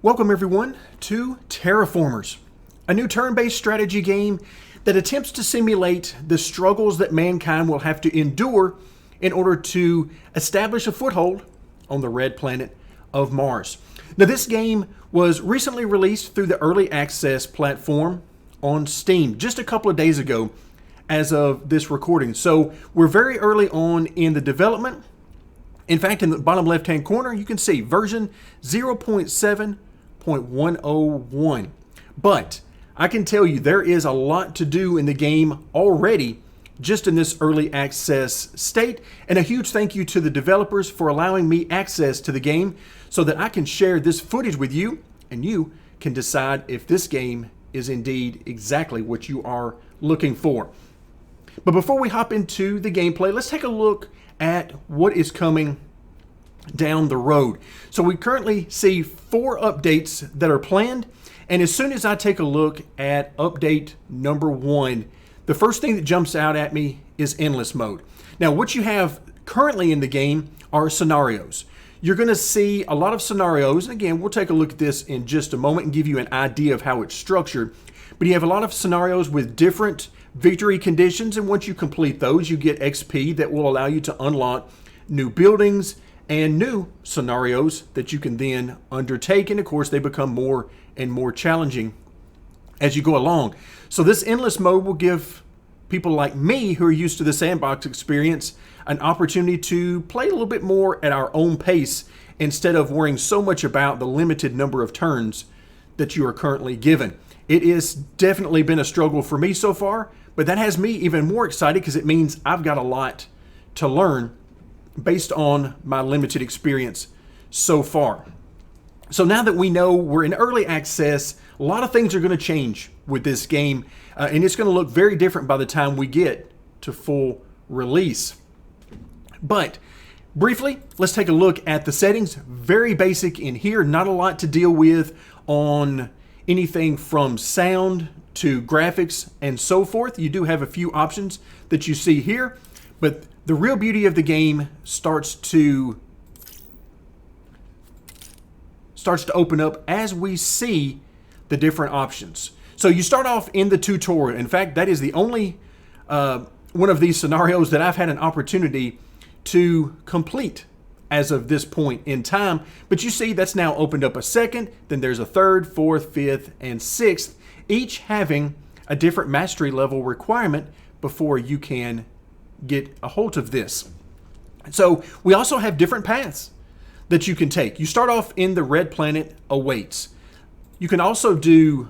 Welcome everyone to Terraformers, a new turn-based strategy game that attempts to simulate the struggles that mankind will have to endure in order to establish a foothold on the red planet of Mars. Now this game was recently released through the early access platform on Steam just a couple of days ago as of this recording. So we're very early on in the development. In fact, in the bottom left-hand corner, you can see version 0.7.101. But I can tell you there is a lot to do in the game already just in this early access state. And a huge thank you to the developers for allowing me access to the game so that I can share this footage with you and you can decide if this game is indeed exactly what you are looking for. But before we hop into the gameplay, let's take a look at what is coming down the road. So we currently see 4 updates that are planned, and as soon as I take a look at update number 1, the first thing that jumps out at me is endless mode. Now what you have currently in the game are scenarios. You're going to see a lot of scenarios, and again we'll take a look at this in just a moment and give you an idea of how it's structured, but you have a lot of scenarios with different victory conditions, and once you complete those you get XP that will allow you to unlock new buildings and new scenarios that you can then undertake, and of course they become more and more challenging as you go along. So this endless mode will give people like me who are used to the sandbox experience an opportunity to play a little bit more at our own pace instead of worrying so much about the limited number of turns that you are currently given. It has definitely been a struggle for me so far, but that has me even more excited because it means I've got a lot to learn based on my limited experience so far. So now that we know we're in early access, a lot of things are going to change with this game, and it's going to look very different by the time we get to full release. But briefly, let's take a look at the settings. Very basic in here, not a lot to deal with on anything from sound to graphics and so forth. You do have a few options that you see here, but the real beauty of the game starts to open up as we see the different options. So you start off in the tutorial. In fact, that is the only one of these scenarios that I've had an opportunity to complete as of this point in time. But you see that's now opened up a second, then there's a third, fourth, fifth, and sixth, each having a different mastery level requirement before you can get a hold of this. So we also have different paths that you can take. You start off in the red planet awaits. You can also do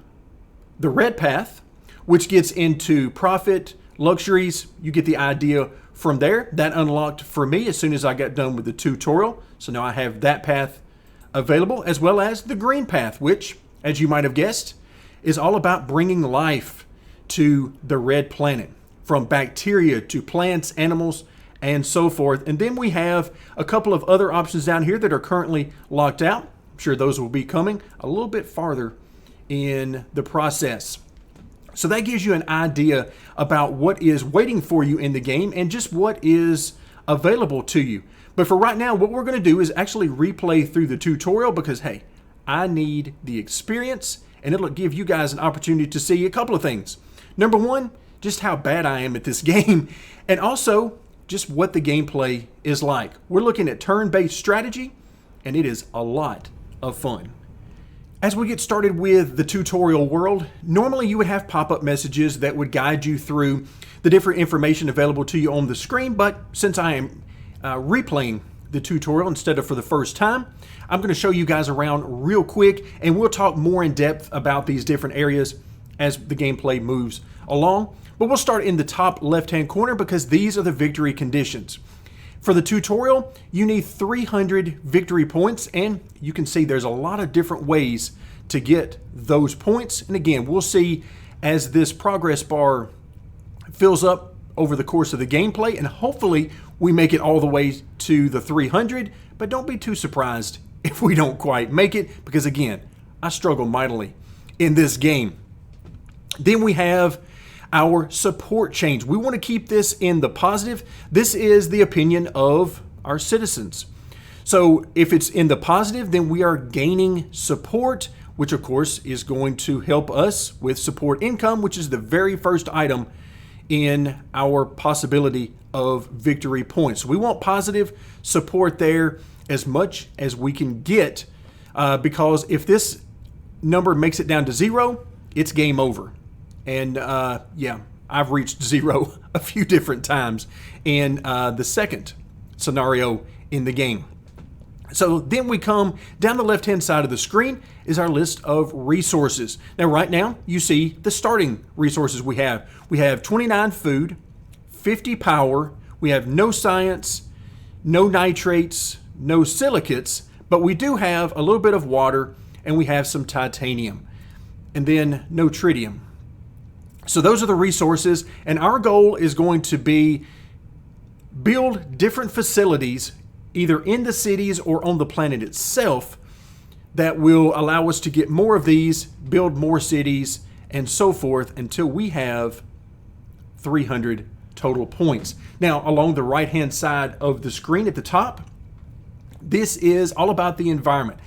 the red path, which gets into profit, luxuries. You get the idea from there. That unlocked for me as soon as I got done with the tutorial. So now I have that path available, as well as the green path, which, as you might have guessed, is all about bringing life to the red planet, from bacteria to plants, animals, and so forth. And then we have a couple of other options down here that are currently locked out. I'm sure those will be coming a little bit farther in the process. So that gives you an idea about what is waiting for you in the game and just what is available to you. But for right now, what we're going to do is actually replay through the tutorial because, hey, I need the experience, and it'll give you guys an opportunity to see a couple of things. Number one, just how bad I am at this game, and also just what the gameplay is like. We're looking at turn-based strategy, and it is a lot of fun. As we get started with the tutorial world, normally you would have pop-up messages that would guide you through the different information available to you on the screen, but since I am replaying the tutorial instead of for the first time, I'm going to show you guys around real quick, and we'll talk more in depth about these different areas as the gameplay moves along. But we'll start in the top left-hand corner because these are the victory conditions. For the tutorial, you need 300 victory points, and you can see there's a lot of different ways to get those points. And again, we'll see as this progress bar fills up over the course of the gameplay, and hopefully we make it all the way to the 300, but don't be too surprised if we don't quite make it, because again, I struggle mightily in this game. Then we have our support change. We want to keep this in the positive. This is the opinion of our citizens. So if it's in the positive, then we are gaining support, which of course is going to help us with support income, which is the very first item in our possibility of victory points. So we want positive support there as much as we can get, because if this number makes it down to 0, it's game over. And yeah, I've reached 0 a few different times in the second scenario in the game. So then we come down the left-hand side of the screen is our list of resources. Now, right now, you see the starting resources we have. We have 29 food, 50 power, we have no science, no nitrates, no silicates, but we do have a little bit of water, and we have some titanium, and then no tritium. So those are the resources, and our goal is going to be build different facilities either in the cities or on the planet itself that will allow us to get more of these, build more cities, and so forth until we have 300 total points. Now, along the right-hand side of the screen at the top, this is all about the environment.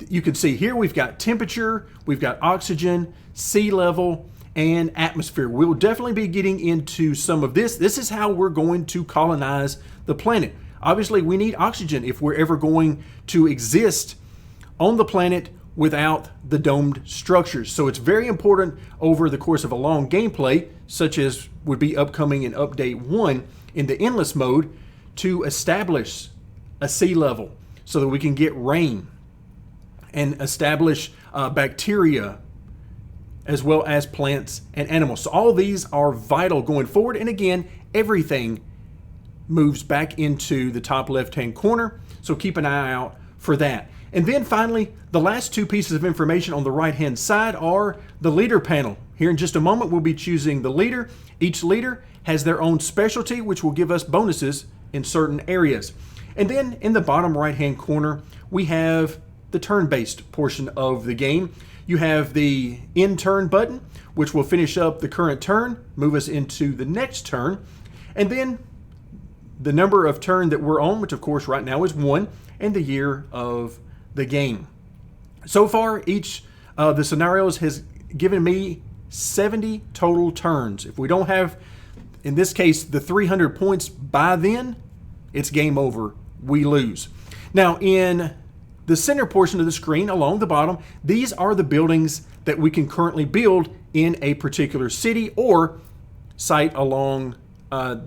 You can see here we've got temperature, we've got oxygen, sea level, and atmosphere. We'll definitely be getting into some of this. This is how we're going to colonize the planet. Obviously, we need oxygen if we're ever going to exist on the planet without the domed structures. So it's very important over the course of a long gameplay, such as would be upcoming in Update 1 in the Endless mode, to establish a sea level so that we can get rain and establish bacteria as well as plants and animals. So all of these are vital going forward. And again, everything moves back into the top left-hand corner. So keep an eye out for that. And then finally, the last two pieces of information on the right-hand side are the leader panel. Here in just a moment, we'll be choosing the leader. Each leader has their own specialty, which will give us bonuses in certain areas. And then in the bottom right-hand corner, we have the turn-based portion of the game. You have the end turn button, which will finish up the current turn, move us into the next turn. And then the number of turn that we're on, which of course right now is 1, and the year of the game. So far, each of the scenarios has given me 70 total turns. If we don't have, in this case, the 300 points by then, it's game over. We lose. Now, in the center portion of the screen along the bottom, these are the buildings that we can currently build in a particular city or site along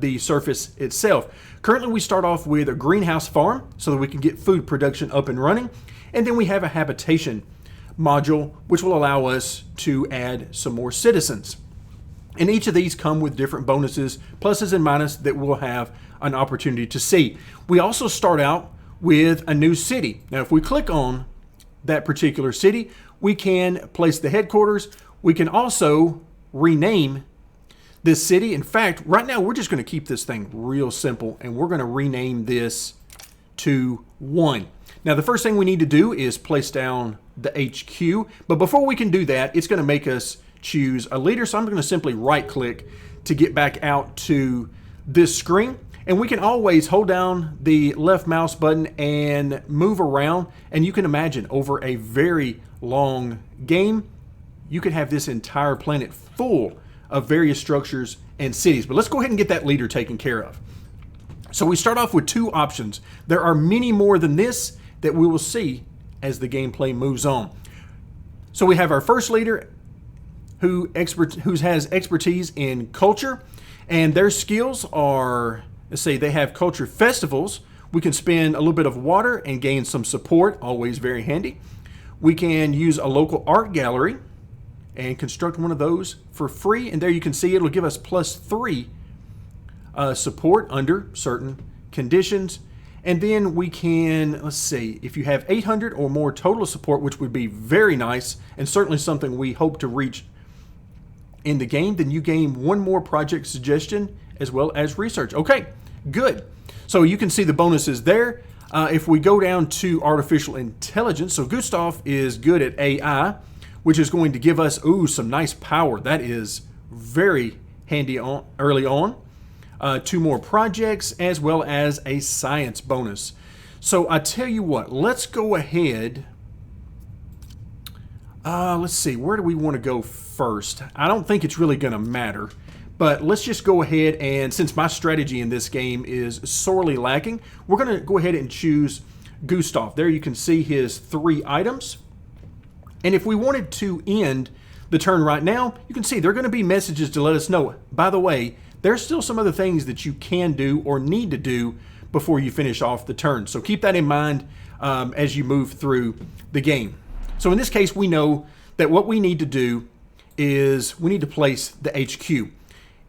the surface itself. Currently, we start off with a greenhouse farm so that we can get food production up and running. And then we have a habitation module, which will allow us to add some more citizens. And each of these come with different bonuses, pluses and minuses that we'll have an opportunity to see. We also start out with a new city. Now, if we click on that particular city, we can place the headquarters. We can also rename this city. In fact, right now, we're just going to keep this thing real simple, and we're going to rename this to 1. Now, the first thing we need to do is place down the HQ. But before we can do that, it's going to make us choose a leader. So I'm going to simply right-click to get back out to this screen. And we can always hold down the left mouse button and move around. And you can imagine over a very long game, you could have this entire planet full of various structures and cities. But let's go ahead and get that leader taken care of. So we start off with 2 options. There are many more than this that we will see as the gameplay moves on. So we have our first leader who has expertise in culture, and their skills are, let's say they have culture festivals. We can spend a little bit of water and gain some support, always very handy. We can use a local art gallery and construct one of those for free. And there you can see it'll give us +3 support under certain conditions. And then we can, let's see, if you have 800 or more total support, which would be very nice and certainly something we hope to reach in the game, then you gain 1 more project suggestion as well as research. Okay, good. So you can see the bonuses there. If we go down to artificial intelligence, so Gustav is good at AI, which is going to give us, some nice power. That is very handy early on. 2 more projects as well as a science bonus. So I tell you what, let's go ahead. Let's see, where do we want to go first? I don't think it's really going to matter, but let's just go ahead and, since my strategy in this game is sorely lacking, we're going to go ahead and choose Gustav. There you can see his 3 items. And if we wanted to end the turn right now, you can see there are going to be messages to let us know, by the way, there's still some other things that you can do or need to do before you finish off the turn. So keep that in mind as you move through the game. So in this case, we know that what we need to do is we need to place the HQ.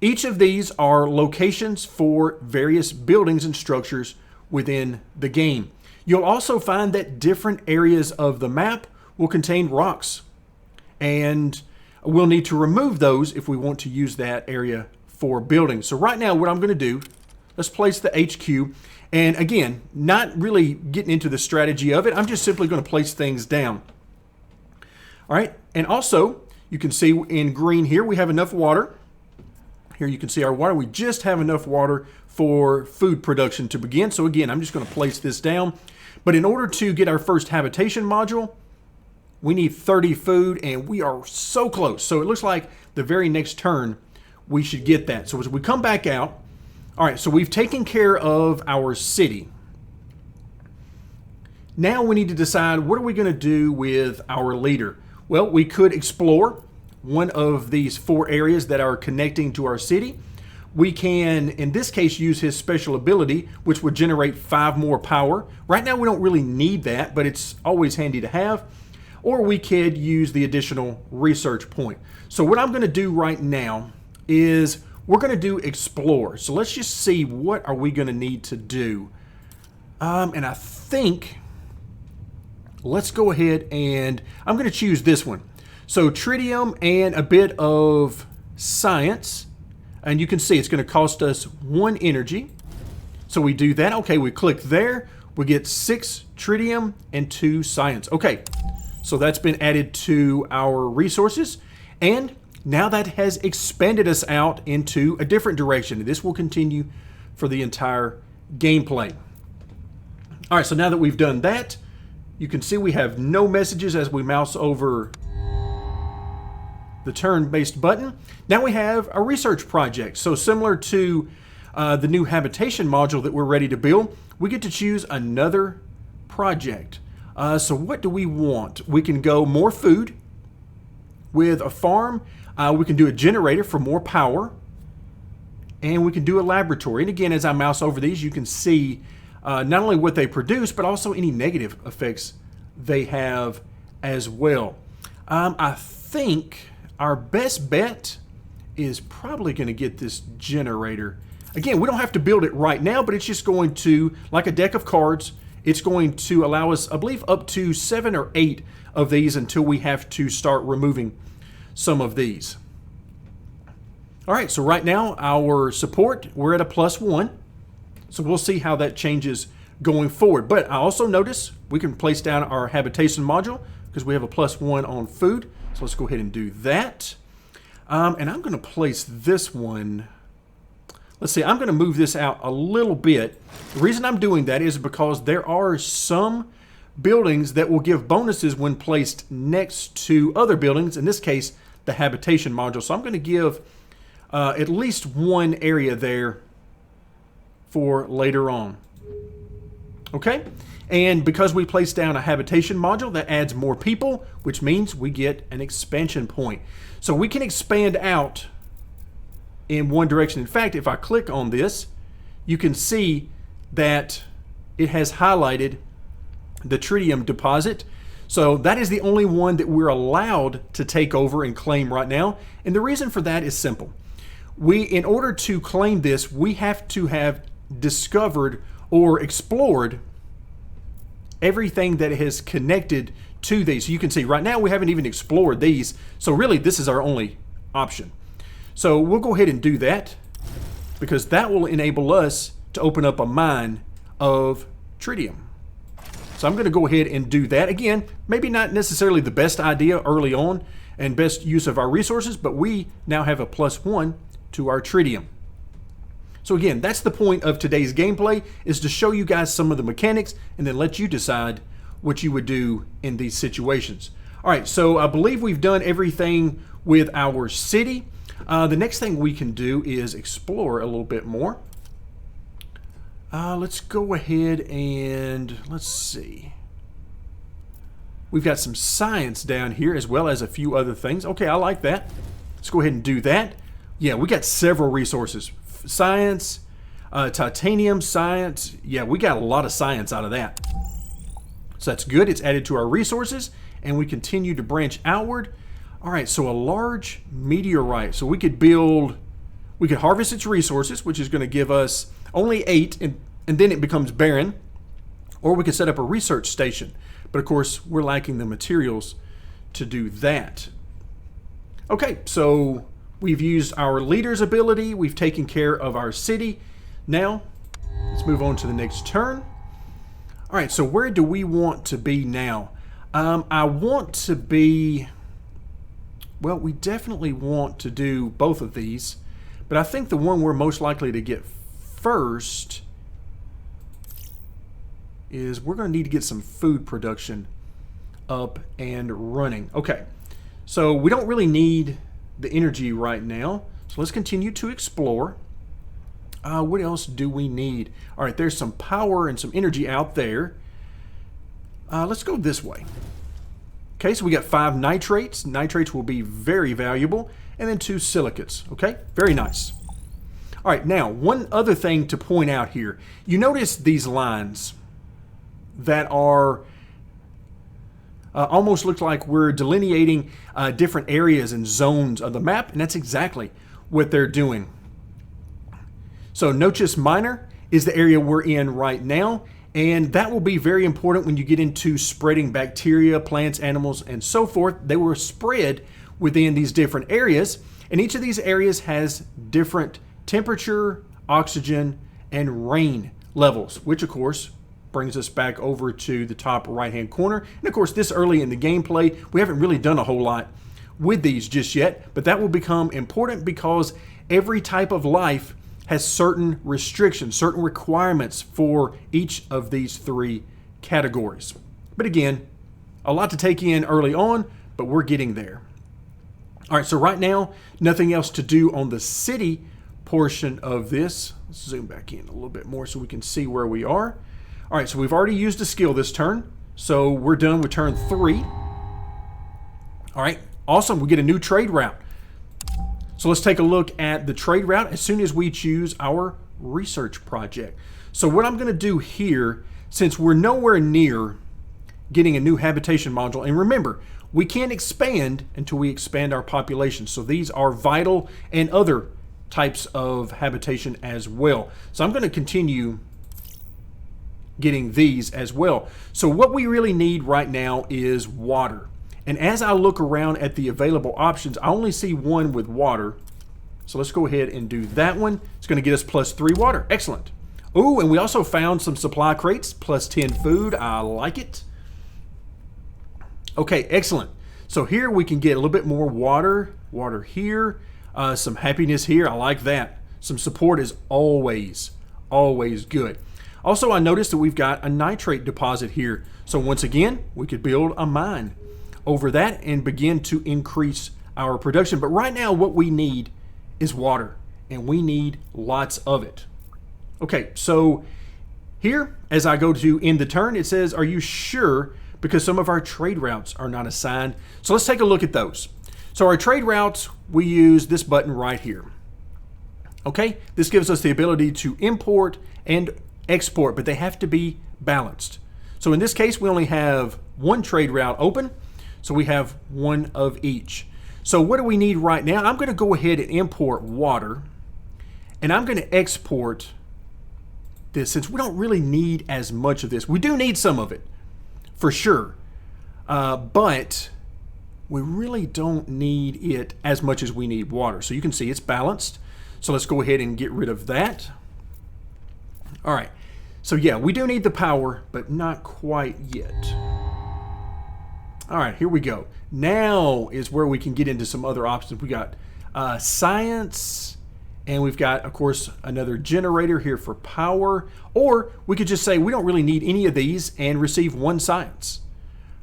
Each of these are locations for various buildings and structures within the game. You'll also find that different areas of the map will contain rocks, and we'll need to remove those if we want to use that area for building. So right now what I'm going to do, let's place the HQ, and again, not really getting into the strategy of it, I'm just simply going to place things down. All right, and also you can see in green here we have enough water. Here you can see our water. We just have enough water for food production to begin. So again, I'm just going to place this down. But in order to get our first habitation module, we need 30 food, and we are so close. So it looks like the very next turn we should get that. So as we come back out, all right, so we've taken care of our city. Now we need to decide, what are we going to do with our leader? Well, we could explore one of these 4 areas that are connecting to our city. We can, in this case, use his special ability, which would generate 5 more power. Right now, we don't really need that, but it's always handy to have. Or we could use the additional research point. So what I'm going to do right now is we're going to do explore. So let's just see, what are we going to need to do? And I think, let's go ahead and I'm going to choose this one. So tritium and a bit of science. And you can see it's going to cost us 1 energy. So we do that. Okay, we click there. We get 6 tritium and 2 science. Okay, so that's been added to our resources. And now that has expanded us out into a different direction. This will continue for the entire gameplay. All right, so now that we've done that, you can see we have no messages as we mouse over the turn-based button. Now we have a research project. So similar to the new habitation module that we're ready to build, we get to choose another project. So what do we want? We can go more food with a farm. We can do a generator for more power. And we can do a laboratory. And again, as I mouse over these, you can see not only what they produce, but also any negative effects they have as well. I think our best bet is probably going to get this generator. Again, we don't have to build it right now, but it's just going to, like a deck of cards, it's going to allow us, I believe, up to 7 or 8 of these until we have to start removing some of these. All right, so right now, our support, we're at a +1. So we'll see how that changes going forward. But I also notice we can place down our habitation module because we have a +1 on food. So let's go ahead and do that. And I'm going to place this one. Let's see, I'm going to move this out a little bit. The reason I'm doing that is because there are some buildings that will give bonuses when placed next to other buildings. In this case, the habitation module. So I'm going to give at least one area there for later on. Okay, and because we place down a habitation module, that adds more people, which means we get an expansion point. So we can expand out in one direction. In fact, if I click on this, you can see that it has highlighted the tritium deposit. So that is the only one that we're allowed to take over and claim right now. And the reason for that is simple. In order to claim this, we have to have discovered or explored everything that has connected to these. So you can see right now we haven't even explored these. So really this is our only option. So we'll go ahead and do that because that will enable us to open up a mine of tritium. So I'm going to go ahead and do that. Again, maybe not necessarily the best idea early on and best use of our resources, but we now have a +1 to our tritium. So again, that's the point of today's gameplay, is to show you guys some of the mechanics and then let you decide what you would do in these situations. All right, so I believe we've done everything with our city. The next thing we can do is explore a little bit more. Let's go ahead and let's see. We've got some science down here as well as a few other things. Okay, I like that. Let's go ahead and do that. Yeah, we got several resources. Science, titanium, science. Yeah, we got a lot of science out of that. So that's good. It's added to our resources, and we continue to branch outward. All right, so a large meteorite. So we could harvest its resources, which is going to give us only 8, and then it becomes barren. Or we could set up a research station. But of course, we're lacking the materials to do that. Okay, so we've used our leader's ability. We've taken care of our city. Now, let's move on to the next turn. All right, so where do we want to be now? I want to be... Well, we definitely want to do both of these. But I think the one we're most likely to get first is we're going to need to get some food production up and running. Okay, so we don't really need the energy right now. So let's continue to explore. What else do we need? All right, there's some power and some energy out there. Let's go this way. Okay, so we got 5 nitrates. Nitrates will be very valuable. And then 2 silicates. Okay, very nice. All right, now, one other thing to point out here. You notice these lines that are almost look like we're delineating different areas and zones of the map, and that's exactly what they're doing. So Notus Minor is the area we're in right now, and that will be very important when you get into spreading bacteria, plants, animals, and so forth. They were spread within these different areas, and each of these areas has different temperature, oxygen, and rain levels, which of course brings us back over to the top right-hand corner. And of course, this early in the gameplay, we haven't really done a whole lot with these just yet, but that will become important because every type of life has certain restrictions, certain requirements for each of these 3 categories. But again, a lot to take in early on, but we're getting there. All right, so right now, nothing else to do on the city portion of this. Let's zoom back in a little bit more so we can see where we are. All right, so we've already used a skill this turn, so we're done with turn 3. All right, awesome, we get a new trade route. So let's take a look at the trade route as soon as we choose our research project. So what I'm going to do here, since we're nowhere near getting a new habitation module, and remember, we can't expand until we expand our population. So these are vital and other types of habitation as well. So I'm going to continue getting these as well. So what we really need right now is water. And as I look around at the available options, I only see one with water. So let's go ahead and do that one. It's going to get us +3 water. Excellent. Oh, and we also found some supply crates, +10 food. I like it. Okay, excellent. So here we can get a little bit more water. Water here. Some happiness here. I like that. Some support is always good. Also, I noticed that we've got a nitrate deposit here. So once again, we could build a mine over that and begin to increase our production. But right now, what we need is water, and we need lots of it. Okay, so here, as I go to end the turn, it says, are you sure? Because some of our trade routes are not assigned. So let's take a look at those. So our trade routes, we use this button right here. Okay, this gives us the ability to import and export, but they have to be balanced. So in this case, we only have 1 trade route open, so we have 1 of each. So what do we need right now? I'm going to go ahead and import water, and I'm going to export this since we don't really need as much of this. We do need some of it, for sure, but we really don't need it as much as we need water. So you can see it's balanced. So let's go ahead and get rid of that. All right. So yeah, we do need the power, but not quite yet. All right, here we go. Now is where we can get into some other options. We got science And we've got, of course, another generator here for power. Or we could just say we don't really need any of these and receive 1 science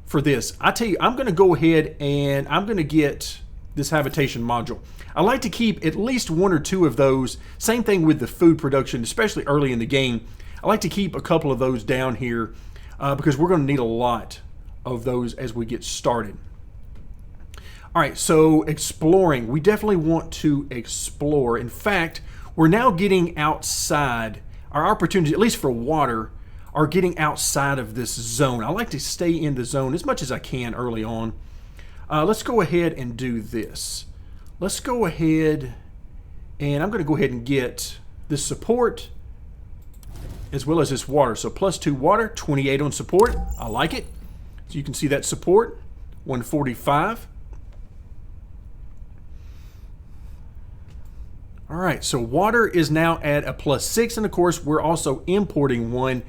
for this. I tell you, I'm going to go ahead and I'm going to get this habitation module. I like to keep at least 1 or 2 of those. Same thing with the food production, especially early in the game. I like to keep a couple of those down here because we're going to need a lot of those as we get started. All right, so exploring. We definitely want to explore. In fact, we're now getting outside. Our opportunities, at least for water, are getting outside of this zone. I like to stay in the zone as much as I can early on. Let's go ahead and do this. Let's go ahead and I'm going to go ahead and get this support as well as this water. So +2 water, 28 on support. I like it. So you can see that support, 145. All right, so water is now at a +6, and of course we're also importing 1.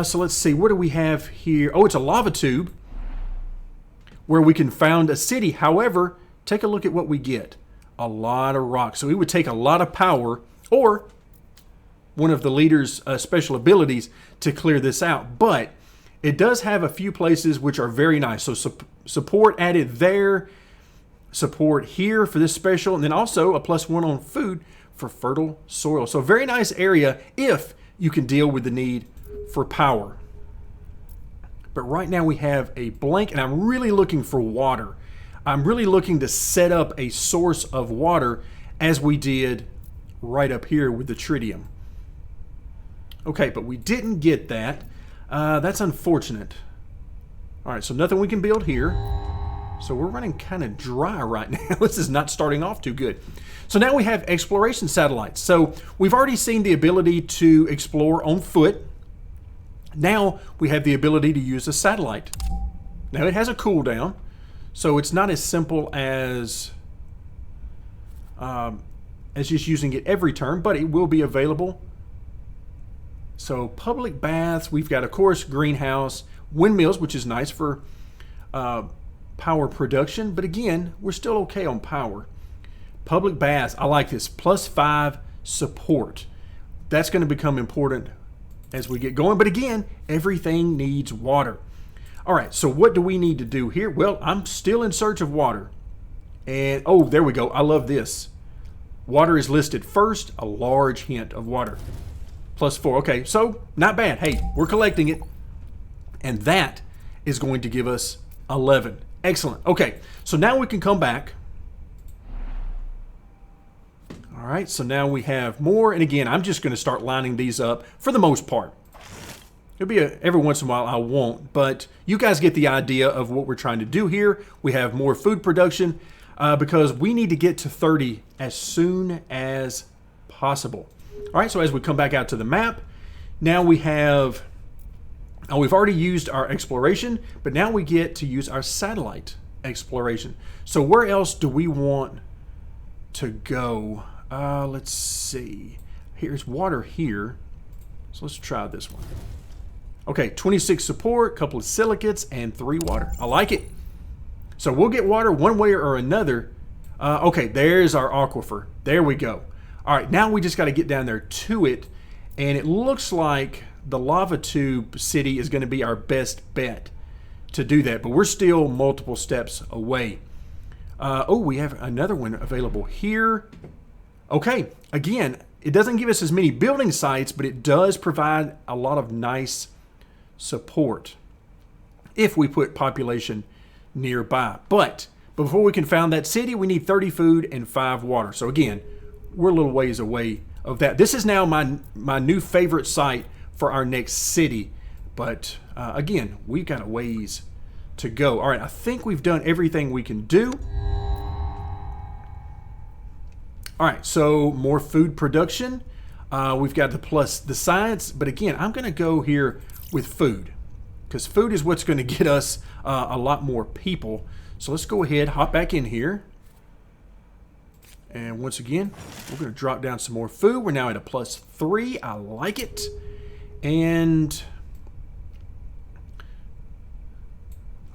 So let's see, what do we have here? Oh, it's a lava tube where we can found a city. However, take a look at what we get. A lot of rocks. So it would take a lot of power or one of the leader's special abilities to clear this out. But it does have a few places which are very nice. So support added there. Support here for this special, and then also a +1 on food for fertile soil. So very nice area if you can deal with the need for power. But right now we have a blank, and I'm really looking for water. I'm really looking to set up a source of water as we did right up here with the tritium. Okay, but we didn't get that. That's unfortunate. All right, so nothing we can build here. So we're running kind of dry right now. This is not starting off too good. So now we have exploration satellites. So we've already seen the ability to explore on foot. Now we have the ability to use a satellite. Now it has a cooldown, so it's not as simple as just using it every turn, but it will be available. So public baths, we've got, of course, greenhouse, windmills, which is nice for power production, but again, we're still okay on power. Public baths, I like this, +5 support. That's going to become important as we get going, but again, everything needs water. All right, so what do we need to do here? Well, I'm still in search of water. And, oh, there we go. I love this. Water is listed first, a large hint of water. +4, okay, so not bad. Hey, we're collecting it. And that is going to give us 11. Excellent. Okay, so now we can come back. All right, so now we have more. And again, I'm just going to start lining these up for the most part. It'll be every once in a while I won't, but you guys get the idea of what we're trying to do here. We have more food production because we need to get to 30 as soon as possible. All right, so as we come back out to the map, now we have... we've already used our exploration, but now we get to use our satellite exploration. So where else do we want to go? Let's see. Here's water here. So let's try this one. Okay, 26 support, couple of silicates, and 3 water. I like it. So we'll get water one way or another. Okay, there's our aquifer. There we go. All right, now we just got to get down there to it, and it looks like the lava tube city is going to be our best bet to do that, but we're still multiple steps away. Oh, we have another one available here. Okay, again, it doesn't give us as many building sites, but it does provide a lot of nice support if we put population nearby. But before we can found that city, we need 30 food and 5 water. So again, we're a little ways away of that. This is now my new favorite site for our next city, but again, we've got a ways to go. All right, I think we've done everything we can do. All right, so more food production. We've got the plus the science, but again, I'm going to go here with food because food is what's going to get us a lot more people. So let's go ahead, hop back in here. And once again, we're going to drop down some more food. We're now at a +3. I like it. And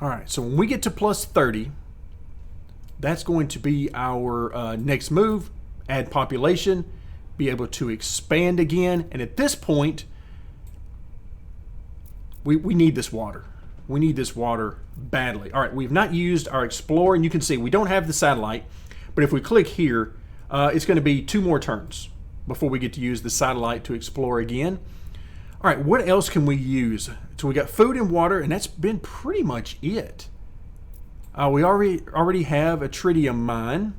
all right, so when we get to +30, that's going to be our next move. add population, be able to expand again. And at this point, we need this water. We need this water badly. All right, we've not used our explorer, and you can see we don't have the satellite, but if we click here, it's going to be 2 more turns before we get to use the satellite to explore again. All right, what else can we use? So we got food and water, and that's been pretty much it. We already have a tritium mine.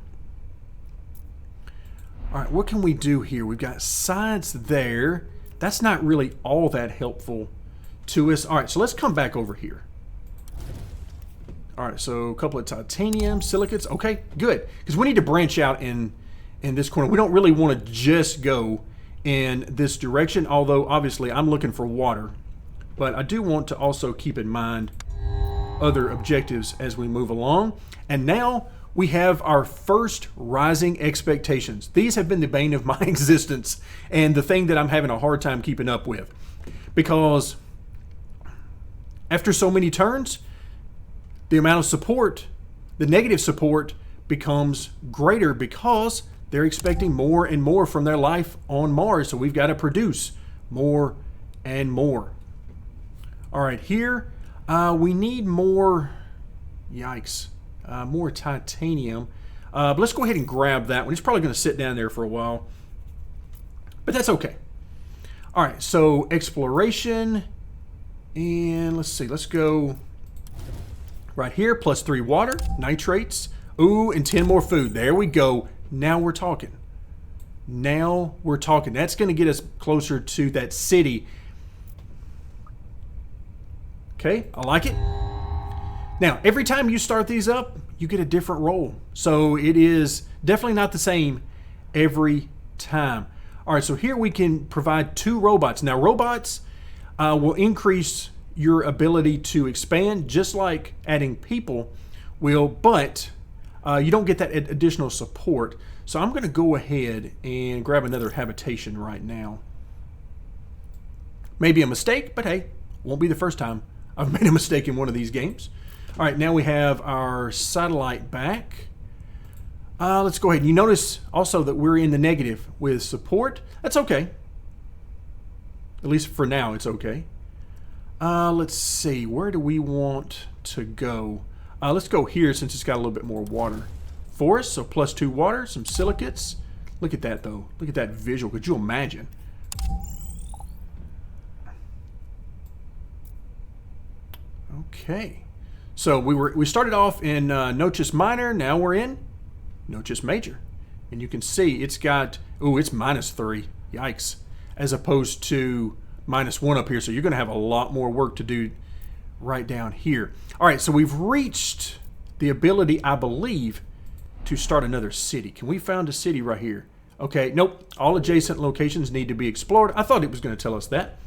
All right, what can we do here? We've got science there. That's not really all that helpful to us. All right, so let's come back over here. All right, so a couple of titanium, silicates. Okay, good, because we need to branch out in this corner. We don't really want to just go in this direction, although obviously I'm looking for water. But I do want to also keep in mind other objectives as we move along. And now we have our first rising expectations. These have been the bane of my existence and the thing that I'm having a hard time keeping up with. Because after so many turns, the amount of support, the negative support, becomes greater because they're expecting more and more from their life on Mars. So we've got to produce more and more. All right, here we need more, yikes, more titanium. But let's go ahead and grab that one. It's probably going to sit down there for a while, but that's okay. All right, so exploration, and let's see, let's go right here, +3 water, nitrates, ooh, and 10 more food. There we go. Now we're talking. Now we're talking. That's going to get us closer to that city. Okay, I like it. Now, every time you start these up, you get a different role. So it is definitely not the same every time. All right, so here we can provide 2 robots. Now, robots will increase your ability to expand, just like adding people will, but you don't get that additional support. So I'm going to go ahead and grab another habitation right now. Maybe a mistake, but hey, won't be the first time I've made a mistake in one of these games. All right, now we have our satellite back. Let's go ahead. You notice also that we're in the negative with support. That's okay. At least for now, it's okay. Let's see. Where do we want to go? Let's go here since it's got a little bit more water for us. So +2 water, some silicates. Look at that, though. Look at that visual. Could you imagine? Okay. So we started off in Notus Minor. Now we're in Notus Major. And you can see it's got, ooh, it's -3. Yikes. As opposed to -1 up here. So you're going to have a lot more work to do right down here. All right, so we've reached the ability, I believe, to start another city. Can we find a city right here? Okay, nope. All adjacent locations need to be explored. I thought it was going to tell us that.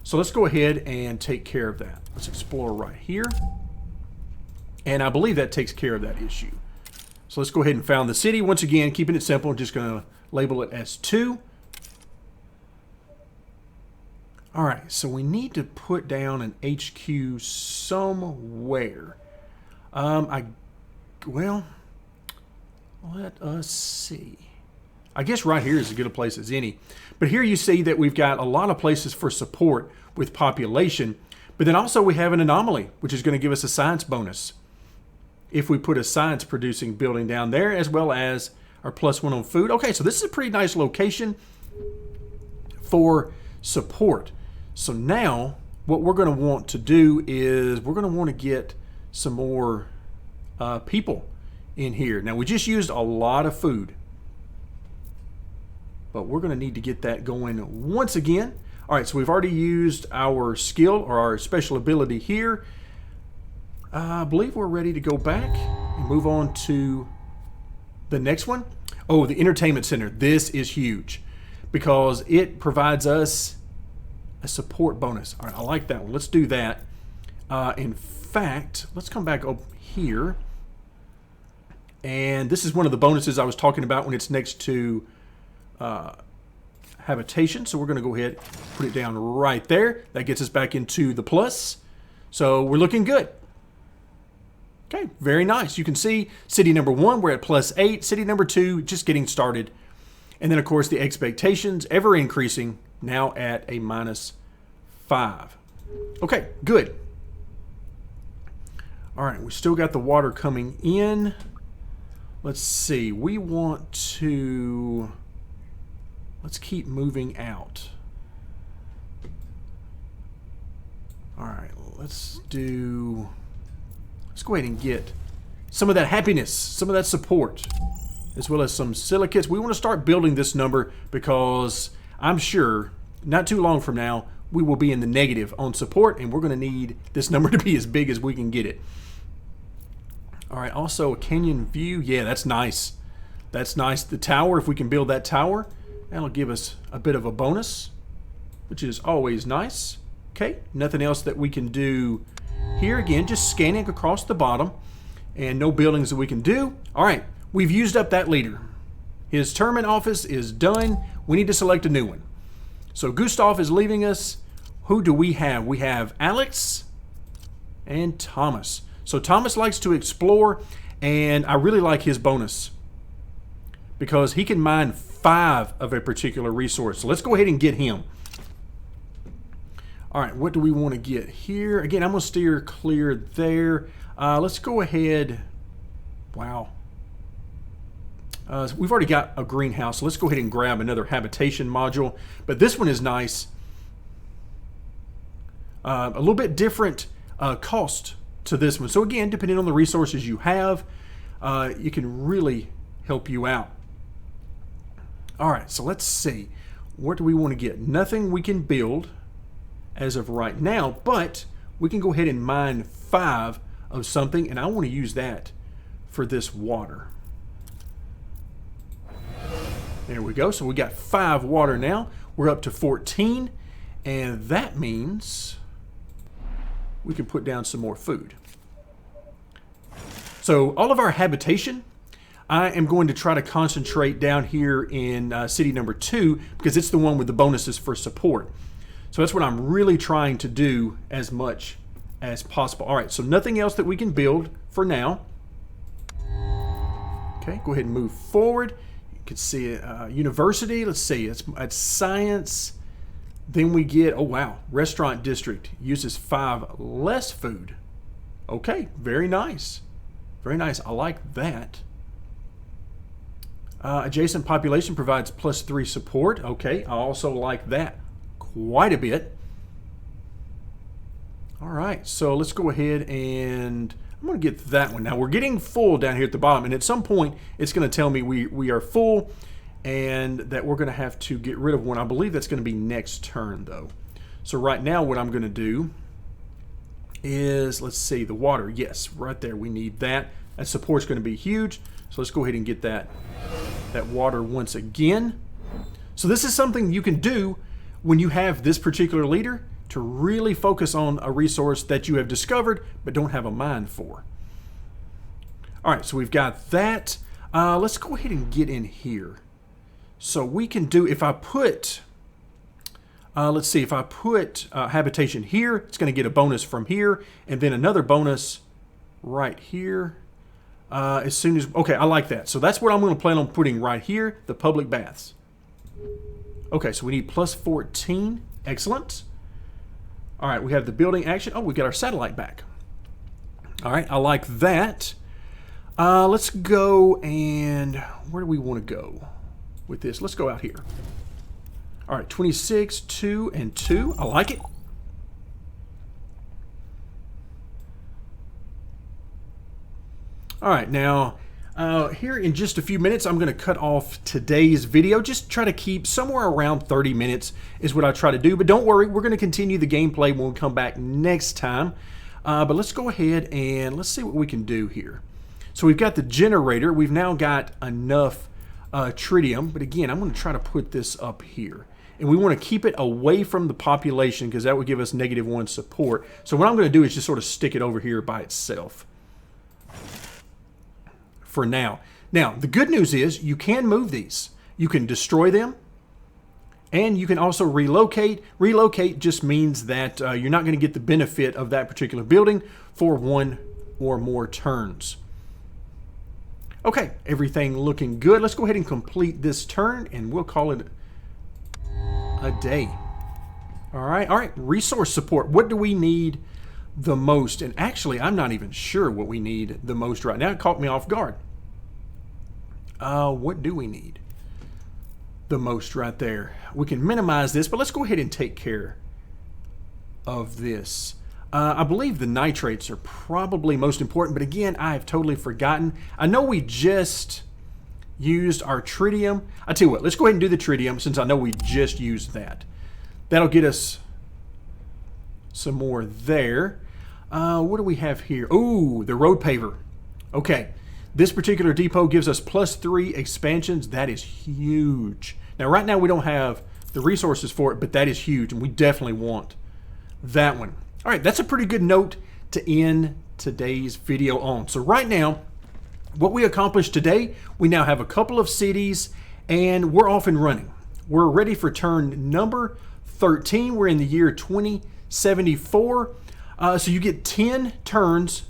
So let's go ahead and take care of that. Let's explore right here. And I believe that takes care of that issue. So let's go ahead and found the city. Once again, keeping it simple, just going to label it as 2. All right, so we need to put down an HQ somewhere. Well, let us see. I guess right here is as good a place as any. But here you see that we've got a lot of places for support with population. But then also we have an anomaly, which is going to give us a science bonus if we put a science producing building down there, as well as our +1 on food. Okay, so this is a pretty nice location for support. So now what we're going to want to do is we're going to want to get some more people in here. Now we just used a lot of food, but we're going to need to get that going once again. All right, so we've already used our skill or our special ability here. I believe we're ready to go back and move on to the next one. Oh, the entertainment center. This is huge because it provides us a support bonus. All right, I like that one. Let's do that. In fact, let's come back up here. And this is one of the bonuses I was talking about when it's next to habitation. So we're going to go ahead and put it down right there. That gets us back into the plus. So we're looking good. Okay, very nice. You can see city number 1, we're at +8. City number 2, just getting started. And then, of course, the expectations ever increasing, now at a -5. Okay, good. All right, we still got the water coming in. Let's see. We want to... Let's keep moving out. All right, let's go ahead and get some of that happiness, some of that support, as well as some silicates. We want to start building this number because I'm sure not too long from now, we will be in the negative on support, and we're going to need this number to be as big as we can get it. All right, also a canyon view. Yeah, that's nice. That's nice. The tower, if we can build that tower, that'll give us a bit of a bonus, which is always nice. Okay, nothing else that we can do here. Again, just scanning across the bottom, and no buildings that we can do. All right, we've used up that leader. His term in office is done. We need to select a new one. So Gustav is leaving us. Who do we have? We have Alex and Thomas. So Thomas likes to explore, and I really like his bonus because he can mine 5 of a particular resource. So let's go ahead and get him. All right, what do we want to get here? Again, I'm going to steer clear there. Let's go ahead. Wow. We've already got a greenhouse, so let's go ahead and grab another habitation module. But this one is nice. A little bit different cost to this one. So again, depending on the resources you have, it can really help you out. All right, so let's see. What do we want to get? Nothing we can build as of right now, but we can go ahead and mine 5 of something, and I want to use that for this water. There we go. So we got 5 water now. We're up to 14, and that means we can put down some more food. So all of our habitation, I am going to try to concentrate down here in city number 2 because it's the one with the bonuses for support. So that's what I'm really trying to do as much as possible. All right, so nothing else that we can build for now. Okay, go ahead and move forward. You can see university. Let's see, it's science. Then we get, oh wow, restaurant district uses 5 less food. Okay, very nice. Very nice. I like that. Adjacent population provides +3 support. Okay, I also like that quite a bit. All right, so let's go ahead and I'm going to get that one. Now we're getting full down here at the bottom, and at some point it's going to tell me we are full and that we're going to have to get rid of one. I believe that's going to be next turn though. So right now what I'm going to do is, let's see, the water. Yes, right there, we need that. That support's going to be huge. So let's go ahead and get that water once again. So this is something you can do when you have this particular leader, to really focus on a resource that you have discovered but don't have a mine for. All right, so we've got that. Let's go ahead and get in here. So we can do, if I put, let's see, if I put habitation here, it's going to get a bonus from here, and then another bonus right here. As soon as, okay, I like that. So that's what I'm going to plan on putting right here, the public baths. Okay, so we need +14. Excellent. All right, we have the building action. Oh, we got our satellite back. All right, I like that. Let's go and where do we want to go with this? Let's go out here. All right, 26, 2, and 2. I like it. All right, now here in just a few minutes, I'm going to cut off today's video. Just try to keep somewhere around 30 minutes is what I try to do. But don't worry, we're going to continue the gameplay when we come back next time. But let's go ahead and let's see what we can do here. So we've got the generator. We've now got enough tritium. But again, I'm going to try to put this up here. And we want to keep it away from the population because that would give us -1 support. So what I'm going to do is just sort of stick it over here by itself for now. Now, the good news is you can move these. You can destroy them, and you can also relocate. Relocate just means that you're not going to get the benefit of that particular building for 1 or more turns. Okay, everything looking good. Let's go ahead and complete this turn, and we'll call it a day. All right, resource support. What do we need the most? And actually, I'm not even sure what we need the most right now. It caught me off guard. What do we need the most right there? We can minimize this, but let's go ahead and take care of this. I believe the nitrates are probably most important, but again, I have totally forgotten. I know we just used our tritium. I tell you what, let's go ahead and do the tritium since I know we just used that. That'll get us some more there. What do we have here? Oh, the road paver. Okay, this particular depot gives us +3 expansions. That is huge. Now, right now we don't have the resources for it, but that is huge, and we definitely want that one. All right, that's a pretty good note to end today's video on. So right now, what we accomplished today, we now have a couple of cities, and we're off and running. We're ready for turn number 13. We're in the year 2074. So you get 10 turns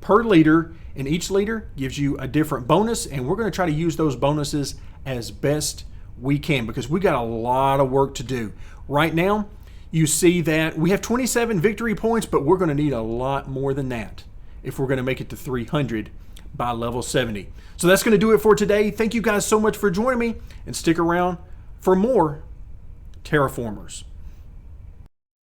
per leader, and each leader gives you a different bonus, and we're going to try to use those bonuses as best we can because we got a lot of work to do. Right now, you see that we have 27 victory points, but we're going to need a lot more than that if we're going to make it to 300 by level 70. So that's going to do it for today. Thank you guys so much for joining me, and stick around for more Terraformers.